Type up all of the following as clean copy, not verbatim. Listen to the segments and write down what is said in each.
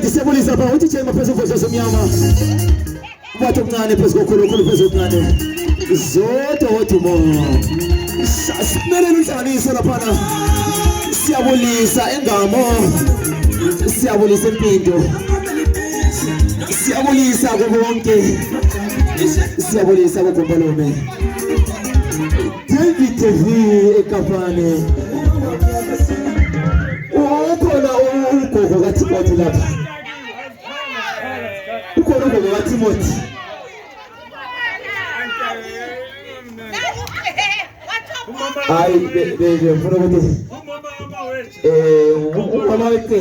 Right, siyabulisa ba uthi chema phezulu kwesizwe somnyama. Wathi okuncane phezulu kokhulu phezulu okuncane. Zodwa wathi mo. Sasimelela inhlanganiso lapha. Siyabulisa engamo. Siyabulisa impilo. Siyabulisa konke. Siyabulisa kogombolobe. David TV ekafane. Ukhona ugogo kaTimothy lapha. Ukhona ugogo kaTimothy. Hayi ngifuna ukuthi umama wethu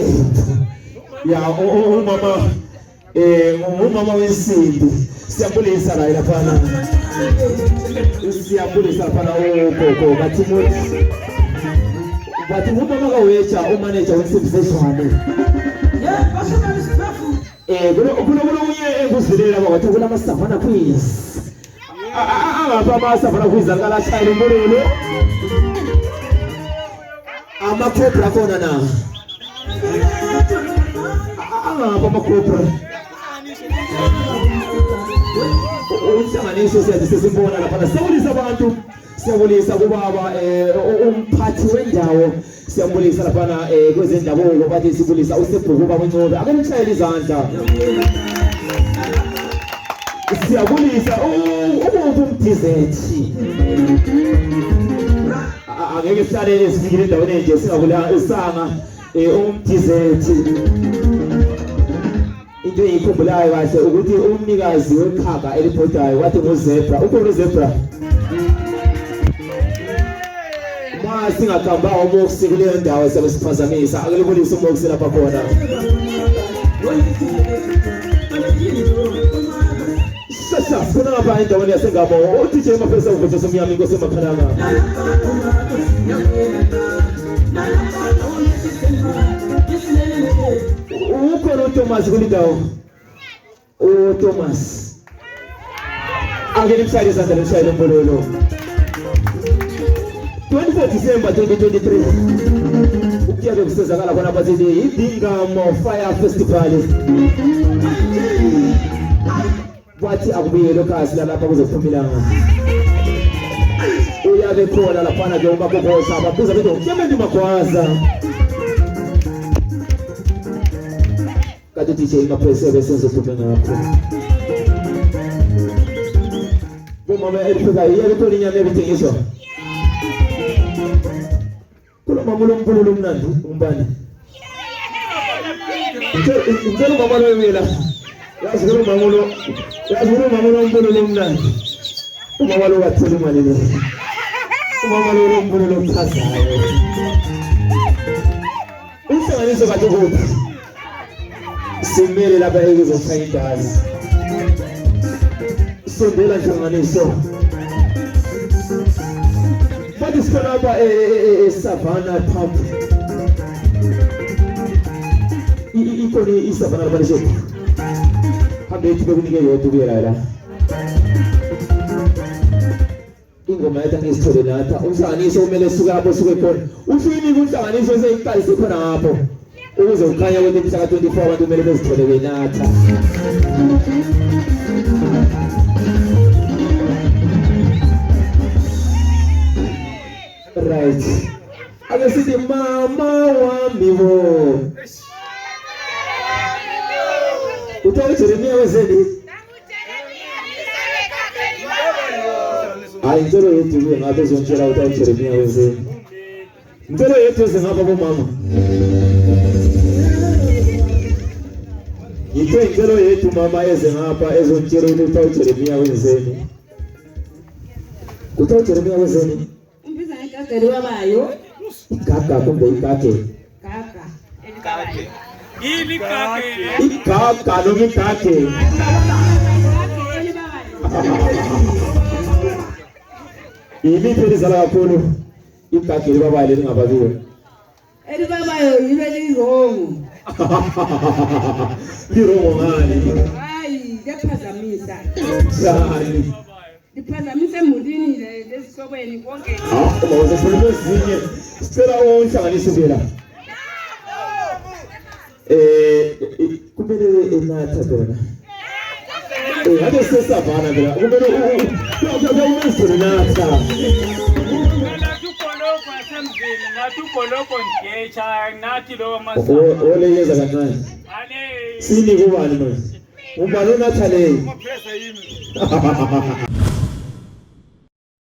ya umama wesintu siyabulisa la lapha. Siyabulisa lapha ugogo kaTimothy. But umama kawecha umanager wesibizeshwane. Yeah, bashona isibafu. Kuno unye enguzilela bathi kula masavana quiz. Apha masavana quiz akala chayela umbululu. Amakopra khona na. Apha amakopra. Umhlanganiso siyasibona lapha. Siyabulisa abantu. Siyabulisa kubaba umphathi wendawo. Siyabulisa lapha kwezendabuko bathi sibulisa usebhuku babuncube akanishayela izandla. Siyabulisa umdizethi. Angeke sihlale sifikile endaweni nje singabula isanga umdizethi. Into eyikhumbulayo kahle ukuthi umnikazi wekhaka eliphodayo wathi nguzebra. Ukhona uzebra. Singakamba umoksi kule ndawo sebesiphazamisa akulibulisa umoksi lapha khona. Shasha kuna lapha endaweni yaseNGAMO uthi nje MAPRESSA uvuthwe somnyama inkosi emakhalanga. Ukhona uThomas kule ndawo. uThomas angene mshayele izandla leshayele umbulolo. 24 December 2023 ukuyabe kusezakala khona bathi iNGAMO FIRE FESTIVAL. Wathi akubiyelo kasi lapha kuzophumilanga. Uyabe khona lapha nje umakhosha ababuza bethi ngiyamendu magwaza. Kade DJ MAPRESSA besenze phupha ngakho. Bomama elifika iyabe khona inyama ebithengiswa. Mamulo mpululo mnandi umbani. Ngicela umama wemela. Yazi mamulo mpululo mnandi. Umama lo wathula imali le. Umama lo mpululo mchazayo. Umhlanganiso kade kuphi? Simele lapha ekizoshayindazi. Sondela nhlanganiso. Iskolaba Savannah Pump. Ikoni isavana barisho. Hambe tibekunike yodwa kuyela. Ingoma yatangisithole natha. Umhlanganiso umele suka lapho suke khona. Ufini kunhlanganiso seyiqalise khona lapho. Ukuze ukhanya ukuthi mhla ka-24 abantu kumele bezithole benatha. Right. Ake sithi mama wami bo. Utawu Jeremia wezeni? Hayi ngicela yethu kuye ngabe zonjela utawu Jeremia wezeni. Ngicela yethu zingapha bomama. Ngicela yethu mama ezengapha ezontshela ukuthi utawu Jeremia wezeni. Utawu Jeremia wezeni? Kageli wabayo Gaga kumbe ikake gaga Ili kake ikaka no mikake Ili pheli zala kakhulu ikake libabayo lingababiwe elibabayo yibe lizongo lirongo ngani hayi liyaphazamisa njani liphazamise emulini lesihlokweni konke uma uzokhuluma ezinye sicela unhlanganise phela kumele enatha khona ade sesavana phela kumele umenze natha oleyeza kancane sini kubani manje umbalo natha leyo